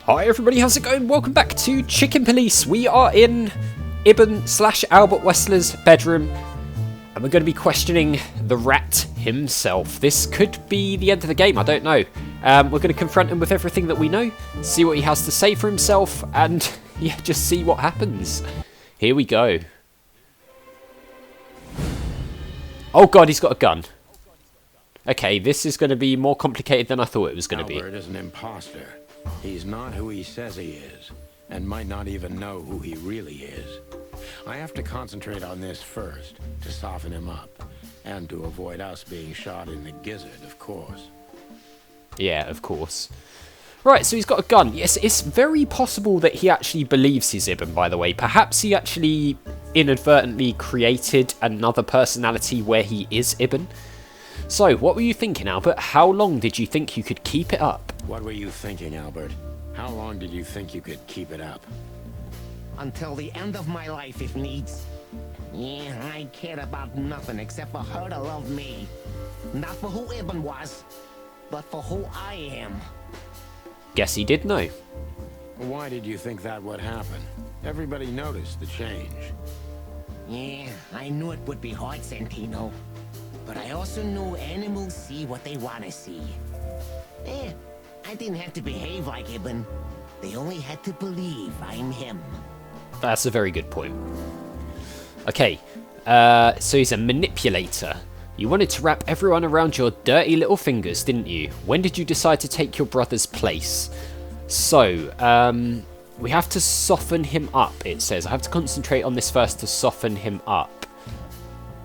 Hi everybody, how's it going? Welcome back to Chicken Police. We are in Ibn/Albert Wessler's bedroom, and we're going to be questioning the rat himself. This could be the end of the game, I don't know. We're going to confront him with everything that we know, see what he has to say for himself, and yeah, just see what happens. Here we go. Oh god, he's got a gun. Okay, this is going to be more complicated than I thought it was going to be. Albert is an imposter. He's not who he says he is, and might not even know who he really is. I have to concentrate on this first, to soften him up, and to avoid us being shot in the gizzard, of course. Yeah, of course. Right, so he's got a gun. Yes, it's very possible that he actually believes he's Ibn, by the way. Perhaps he actually inadvertently created another personality where he is Ibn. So, what were you thinking, Albert? How long did you think you could keep it up? What were you thinking, Albert? How long did you think you could keep it up? Until the end of my life, if needs. Yeah, I cared about nothing except for her to love me. Not for who Ibn was, but for who I am. Guess he did know. Why did you think that would happen? Everybody noticed the change. Yeah, I knew it would be hard, Santino. But I also knew animals see what they want to see. I didn't have to behave like Ibn. They only had to believe I'm him. That's a very good point. Okay, so he's a manipulator. You wanted to wrap everyone around your dirty little fingers, didn't you? When did you decide to take your brother's place? So, we have to soften him up, it says. I have to concentrate on this first to soften him up.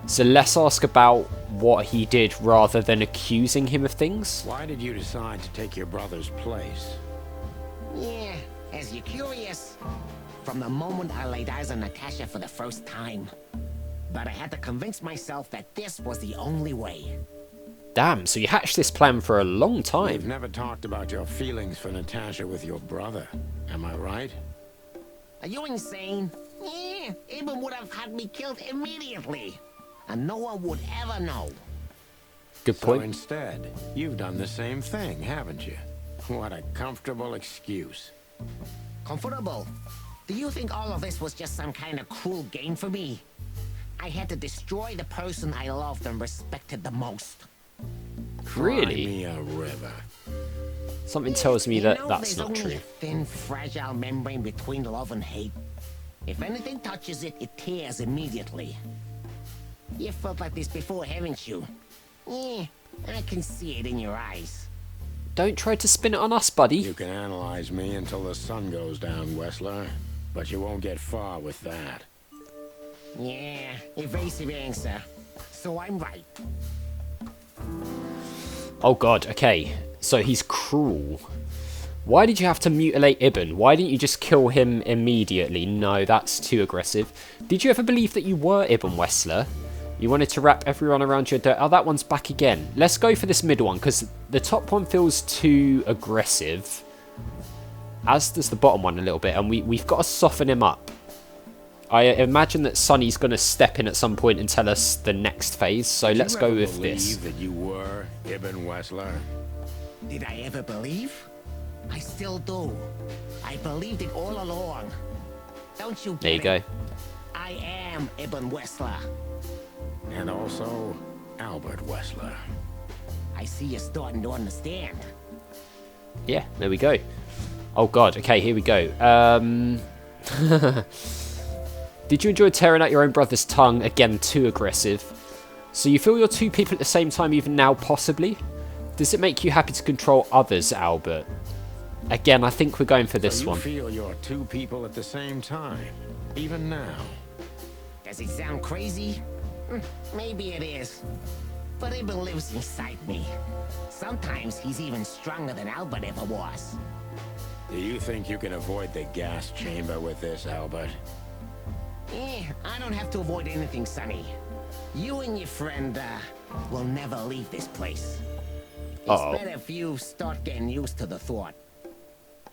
So let's ask about what he did rather than accusing him of things. Why did you decide to take your brother's place? Yeah, as you're curious, from the moment I laid eyes on Natasha for the first time. But I had to convince myself that this was the only way. Damn, so you hatched this plan for a long time. You've never talked about your feelings for Natasha with your brother, am I right? Are you insane? Yeah, Ibn would have had me killed immediately. And no one would ever know. Good point. So instead, you've done the same thing, haven't you? What a comfortable excuse. Comfortable? Do you think all of this was just some kind of cruel game for me? I had to destroy the person I loved and respected the most. Really? Cry me a river. Something tells me that that's not true. There's only a thin, fragile membrane between love and hate. If anything touches it, it tears immediately. You felt like this before, haven't you? Yeah, I can see it in your eyes. Don't try to spin it on us, buddy. You can analyze me until the sun goes down, Wessler. But you won't get far with that. Yeah, evasive answer. So I'm right. Oh god, okay. So he's cruel. Why did you have to mutilate Ibn? Why didn't you just kill him immediately? No, that's too aggressive. Did you ever believe that you were Ibn Wessler? You wanted to wrap everyone around your dirt. Oh, that one's back again. Let's go for this middle one, because the top one feels too aggressive. As does the bottom one a little bit, and we've got to soften him up. I imagine that Sonny's going to step in at some point and tell us the next phase, so let's go with this. Did you ever believe that you were Ibn Wessler? Did I ever believe? I still do. I believed it all along. Don't you get There you go. I am Ibn Wessler. And also, Albert Wessler. I see you're starting to understand. Yeah, there we go. Oh god, okay, here we go. Did you enjoy tearing out your own brother's tongue? Again, too aggressive. So you feel you're two people at the same time even now, possibly? Does it make you happy to control others, Albert? Again, I think we're going for this one. You feel you're two people at the same time, even now? Does it sound crazy? Maybe it is. But Ibn lives inside me. Sometimes he's even stronger than Albert ever was. Do you think you can avoid the gas chamber with this, Albert? I don't have to avoid anything, Sonny. You and your friend, will never leave this place. It's better if you start getting used to the thought.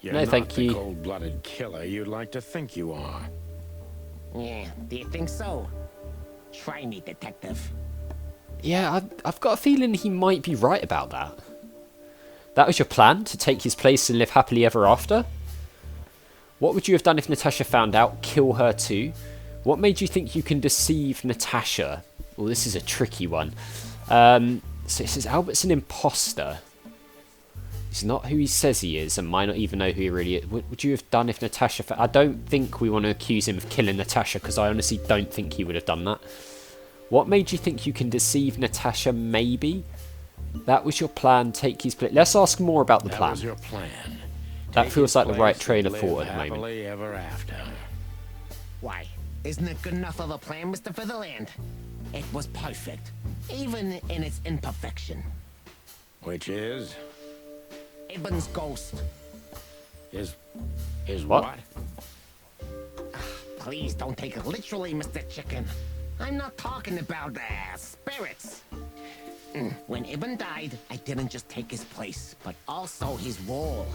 You're No, not thank the you. cold-blooded killer you'd like to think you are. Yeah, do you think so? Try me, detective. Yeah, I've got a feeling he might be right about that. That was your plan, to take his place and live happily ever after? What would you have done if Natasha found out? Kill her too? What made you think you can deceive Natasha? Well, this is a tricky one. So it says Albert's an imposter. He's not who he says he is and might not even know who he really is. What would you have done if Natasha... I don't think we want to accuse him of killing Natasha because I honestly don't think he would have done that. What made you think you can deceive Natasha? Maybe? That was your plan. Take his place. Let's ask more about the plan. That was your plan. That feels like the right train of thought at the moment. Ever after. Why? Isn't it good enough of a plan, Mr. Featherland? It was perfect, even in its imperfection. Which is? Ibn's ghost. Is what? Please don't take it literally, Mr. Chicken. I'm not talking about spirits. When Ibn died, I didn't just take his place, but also his role.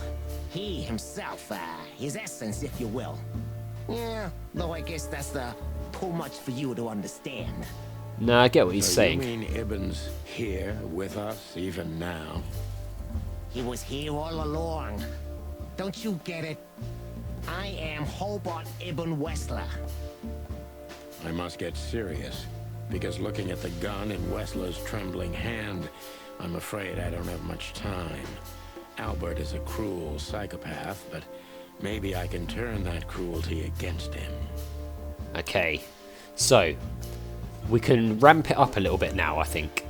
He himself, his essence, if you will. Yeah, though I guess that's too much for you to understand. No, I get what he's saying. You mean Ibn's here with us even now? He was here all along. Don't you get it? I am Hobart Ibn Wessler. I must get serious, because looking at the gun in Wessler's trembling hand, I'm afraid I don't have much time. Albert is a cruel psychopath, but maybe I can turn that cruelty against him. Okay, so we can ramp it up a little bit now, I think.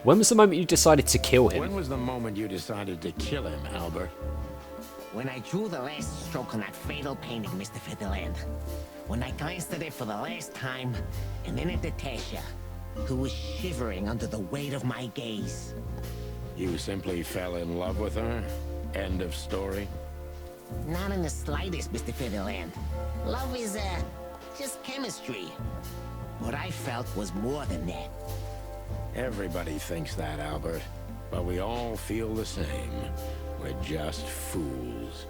When was the moment you decided to kill him? When was the moment you decided to kill him, Albert? When I drew the last stroke on that fatal painting, Mr. Featherland. When I glanced at it for the last time, and then at Natasha, who was shivering under the weight of my gaze. You simply fell in love with her? End of story? Not in the slightest, Mr. Featherland. Love is, just chemistry. What I felt was more than that. Everybody thinks that, Albert. But we all feel the same. We're just fools.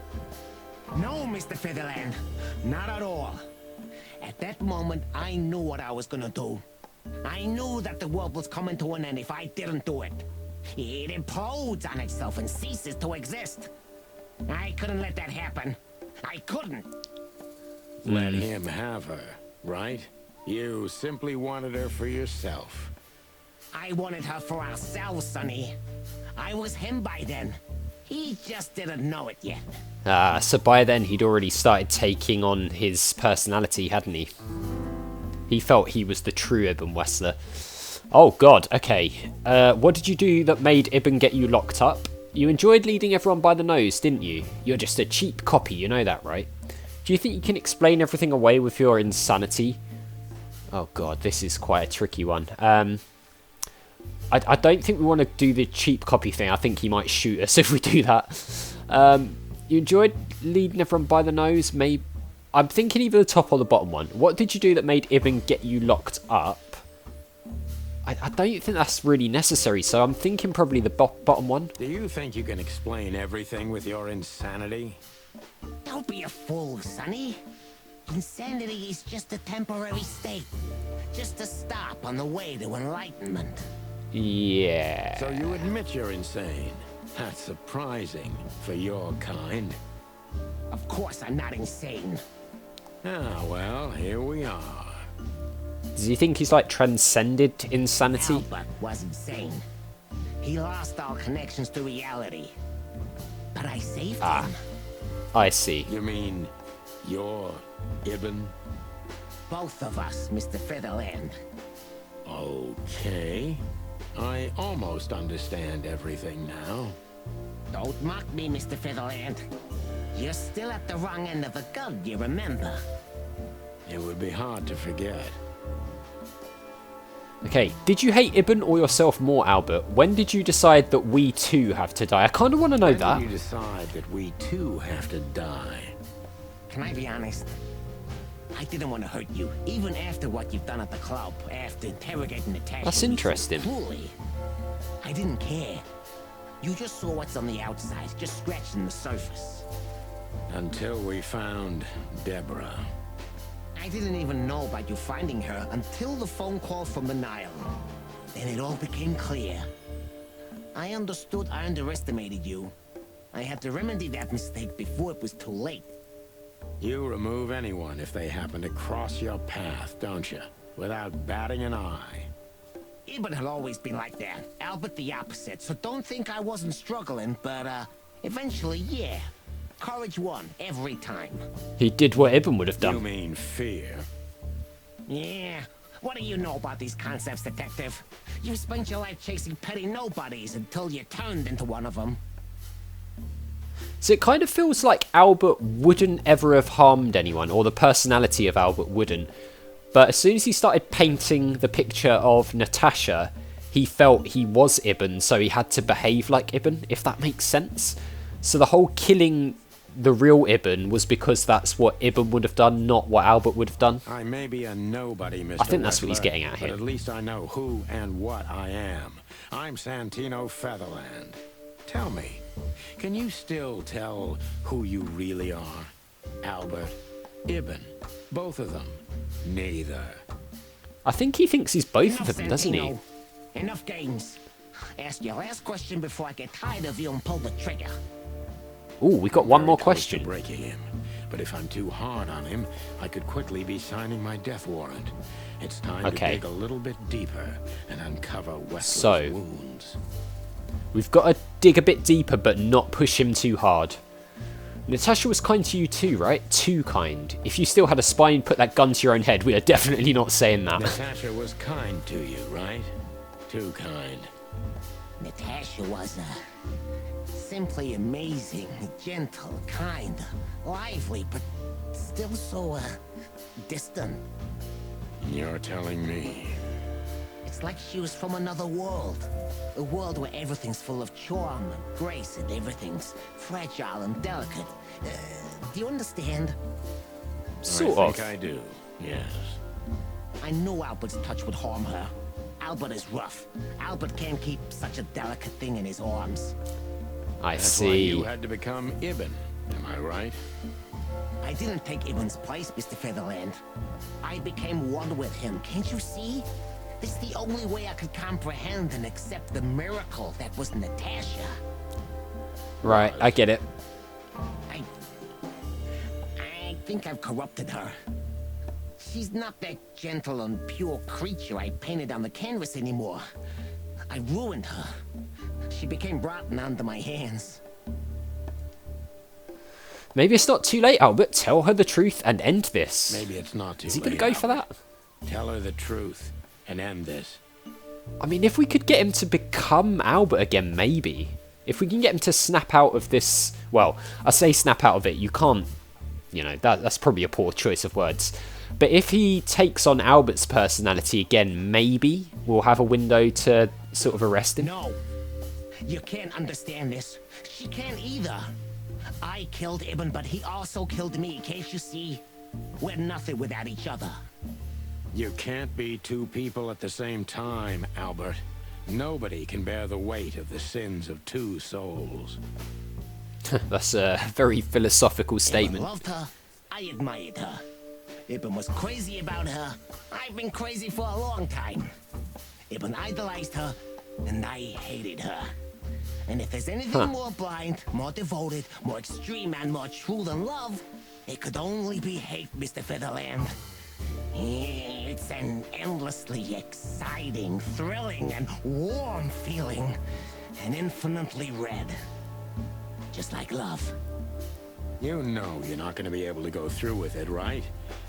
No, Mr. Featherland. Not at all. At that moment, I knew what I was gonna do. I knew that the world was coming to an end if I didn't do it. It implodes on itself and ceases to exist. I couldn't let that happen. I couldn't. Let him have her, right? You simply wanted her for yourself. I wanted her for ourselves, Sonny. I was him by then. He just didn't know it yet. So by then he'd already started taking on his personality, hadn't he? He felt he was the true Ibn Wessler. Oh god, okay. What did you do that made Ibn get you locked up? You enjoyed leading everyone by the nose, didn't you? You're just a cheap copy, you know that, right? Do you think you can explain everything away with your insanity? Oh god, this is quite a tricky one. I don't think we want to do the cheap copy thing. I think he might shoot us if we do that. You enjoyed leading everyone by the nose? Maybe. I'm thinking either the top or the bottom one. What did you do that made Ibn get you locked up? I don't think that's really necessary, so I'm thinking probably the bottom one. Do you think you can explain everything with your insanity? Don't be a fool, Sonny. Insanity is just a temporary state. Just a stop on the way to enlightenment. Yeah. So you admit you're insane. That's surprising for your kind. Of course I'm not insane. Ah, well, here we are. Does he think he's like transcended insanity? Albert was insane. He lost all connections to reality. But I saved him. I see. You mean you're Ibn? Both of us, Mr. Featherland. Okay. I almost understand everything now. Don't mock me, Mr. Featherland. You're still at the wrong end of the gun, you remember? It would be hard to forget. Okay, did you hate Ibn or yourself more, Albert? When did you decide that we too have to die? I kind of want to know When that. did you decide that we too have to die? Can I be honest? I didn't want to hurt you, even after what you've done at the club, after interrogating Natasha. That's interesting. Cruelly. I didn't care. You just saw what's on the outside, just scratching the surface. Until we found Deborah. I didn't even know about you finding her until the phone call from the Nile. Then it all became clear. I understood I underestimated you. I had to remedy that mistake before it was too late. You remove anyone if they happen to cross your path, don't you? Without batting an eye. Ibn had always been like that. Albert the opposite, so don't think I wasn't struggling, but, eventually, yeah. Courage won, every time. He did what Ibn would have You done. mean fear? Yeah. What do you know about these concepts, Detective? You spent your life chasing petty nobodies until you turned into one of them. So it kind of feels like Albert wouldn't ever have harmed anyone, or the personality of Albert wouldn't. But as soon as he started painting the picture of Natasha, he felt he was Ibn, so he had to behave like Ibn, if that makes sense. So the whole killing the real Ibn was because that's what Ibn would have done, not what Albert would have done. I may be a nobody, Mr. I think that's what he's Wessler, getting at here. But at least I know who and what I am. I'm Santino Featherland. Tell me, can you still tell who you really are? Albert, Ibn, both of them? Neither. I think he thinks he's both Enough, of them, doesn't he? Santino. Enough games. Ask your last question before I get tired of you and pull the trigger. Ooh, we got one Very more close to question. breaking him. But if I'm too hard on him, I could quickly be signing my death warrant. It's time Okay. to dig a little bit deeper and uncover Wessler's So- wounds. We've got to dig a bit deeper, but not push him too hard. Natasha was kind to you too, right? Too kind. If you still had a spine, put that gun to your own head. We are definitely not saying that. Natasha was kind to you, right? Too kind. Natasha was, simply amazing, gentle, kind, lively, but still so, distant. You're telling me. It's like she was from another world. A world where everything's full of charm and grace and everything's fragile and delicate. Do you understand? Sort I of. think I do, yes. I know Albert's touch would harm her. Albert is rough. Albert can't keep such a delicate thing in his arms. I That's why see. you had to become Ibn, am I right? I didn't take Ibn's place, Mr. Featherland. I became one with him, can't you see? It's the only way I could comprehend and accept the miracle that was Natasha. Right, I get it. I think I've corrupted her. She's not that gentle and pure creature I painted on the canvas anymore. I ruined her. She became rotten under my hands. Maybe it's not too late, Albert. Tell her the truth and end this. Maybe it's not too Is he late. going to go for that? Tell her the truth and end this. I mean, if we could get him to become Albert again, maybe. If we can get him to snap out of this... Well, I say snap out of it. You can't... You know, that's probably a poor choice of words. But if he takes on Albert's personality again, maybe we'll have a window to sort of arrest him. No. You can't understand this. She can't either. I killed Ibn, but he also killed me, can't you see? We're nothing without each other. You can't be two people at the same time, Albert. Nobody can bear the weight of the sins of two souls. That's a very philosophical statement. Ibn loved her. I admired her. Ibn was crazy about her. I've been crazy for a long time. Ibn idolized her, and I hated her. And if there's anything more blind, more devoted, more extreme, and more true than love, it could only be hate, Mr. Featherland. It's an endlessly exciting, thrilling, and warm feeling. And infinitely red. Just like love. You know you're not going to be able to go through with it, right?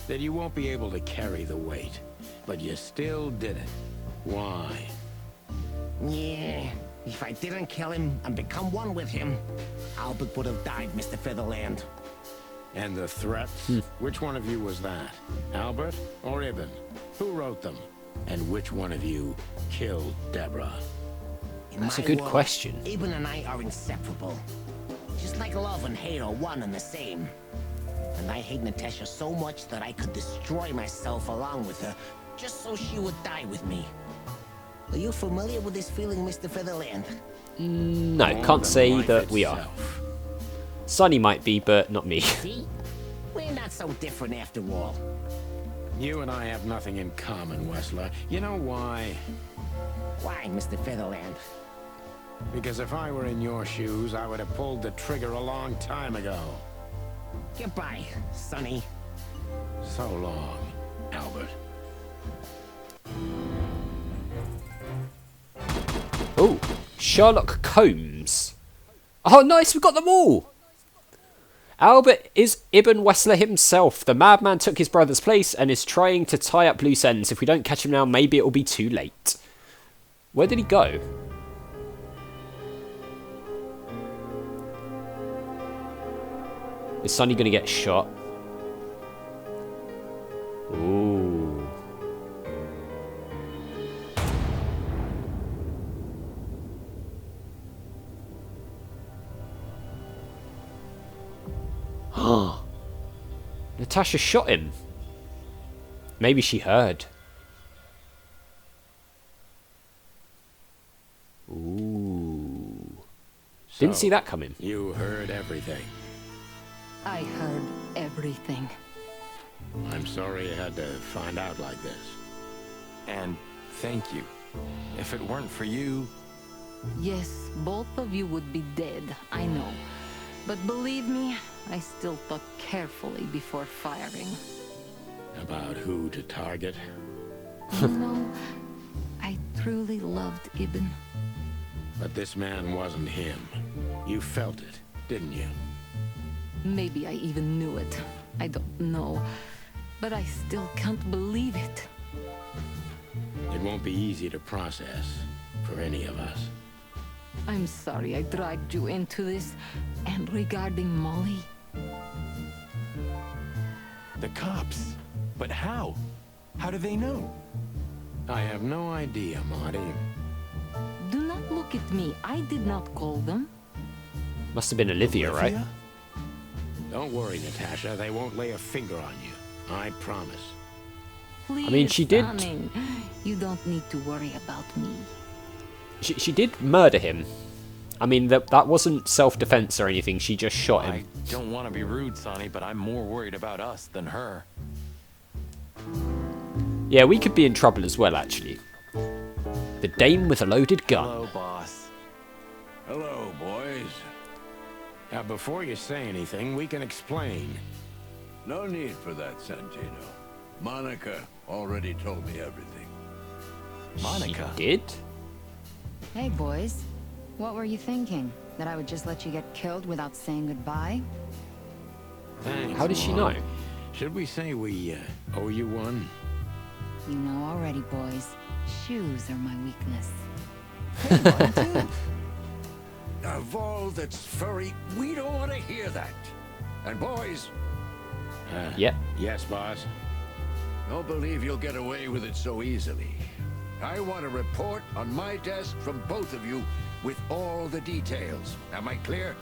That you won't be able to carry the weight. But you still did it. Why? Yeah, if I didn't kill him and become one with him, Albert would have died, Mr. Featherland. And the threats? Which one of you was that? Albert or Ibn? Who wrote them? And which one of you killed Deborah? In That's a my good world, question. Ibn and I are inseparable. Just like love and hate are one and the same. And I hate Natasha so much that I could destroy myself along with her, just so she would die with me. Are you familiar with this feeling, Mr. Featherland? No, More can't than say life that we are. itself. Sonny might be, but not me. See? We're not so different after all. You and I have nothing in common, Wessler. You know why? Why, Mr. Featherland? Because if I were in your shoes, I would have pulled the trigger a long time ago. Goodbye, Sonny. So long, Albert. Oh, Sherlock Holmes. Oh, nice, we got them all. Albert is Ibn Wessler himself. The madman took his brother's place and is trying to tie up loose ends. If we don't catch him now, maybe it will be too late. Where did he go? Is Sonny going to get shot? Ooh. Natasha shot him. Maybe she heard. Ooh. Didn't see that coming. You heard everything. I heard everything. I'm sorry you had to find out like this. And thank you. If it weren't for you... Yes, both of you would be dead, I know. But believe me, I still thought carefully before firing. About who to target? You know, I truly loved Ibn. But this man wasn't him. You felt it, didn't you? Maybe I even knew it. I don't know. But I still can't believe it. It won't be easy to process for any of us. I'm sorry I dragged you into this. And regarding Molly... The cops. But how? How do they know? I have no idea, Marty. Do not look at me. I did not call them. Must have been Olivia, right? Olivia? Don't worry, Natasha. They won't lay a finger on you. I promise. Please, I mean, she did- Sonny, you don't need to worry about me. She did murder him. I mean, that wasn't self-defense or anything. She just shot him. I don't want to be rude, Sonny, but I'm more worried about us than her. Yeah, we could be in trouble as well, actually. The dame with a loaded gun. Hello, boss. Hello, boys. Now, before you say anything, we can explain. No need for that, Santino. Monica already told me everything. Monica? She did? Hey, boys. What were you thinking? That I would just let you get killed without saying goodbye? Thanks, How did she Mom. know? Should we say we owe you one? You know already, boys. Shoes are my weakness. Of all that's furry, we don't want to hear that. And boys, Yep. Yes, boss. don't believe you'll get away with it so easily. I want a report on my desk from both of you with all the details. Am I clear?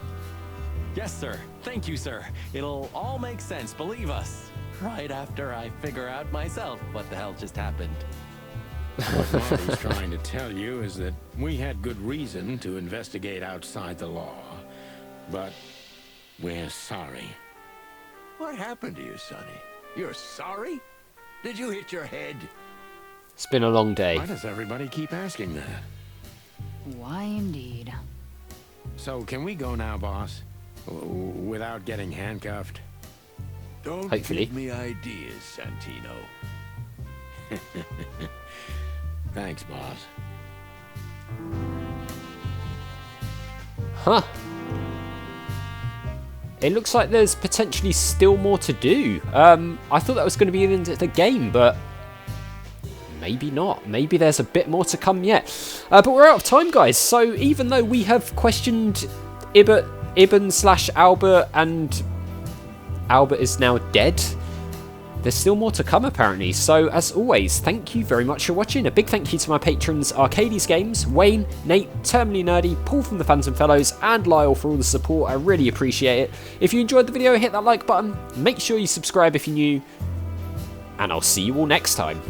Yes, sir. Thank you, sir. It'll all make sense, believe us. Right after I figure out myself what the hell just happened. What Marty's trying to tell you is that we had good reason to investigate outside the law. But we're sorry. What happened to you, Sonny? You're sorry? Did you hit your head? It's been a long day. Why does everybody keep asking that? Why indeed? So, can we go now, boss? Without getting handcuffed? Don't Hopefully. give me ideas, Santino. Thanks, boss. Huh. It looks like there's potentially still more to do. I thought that was going to be the end of the game, but maybe not. Maybe there's a bit more to come yet. But we're out of time, guys. So even though we have questioned Ibn/Albert, and Albert is now dead, there's still more to come, apparently. So, as always, thank you very much for watching. A big thank you to my patrons, Arcades Games, Wayne, Nate, Terminally Nerdy, Paul from the Phantom Fellows, and Lyle for all the support. I really appreciate it. If you enjoyed the video, hit that like button. Make sure you subscribe if you're new. And I'll see you all next time.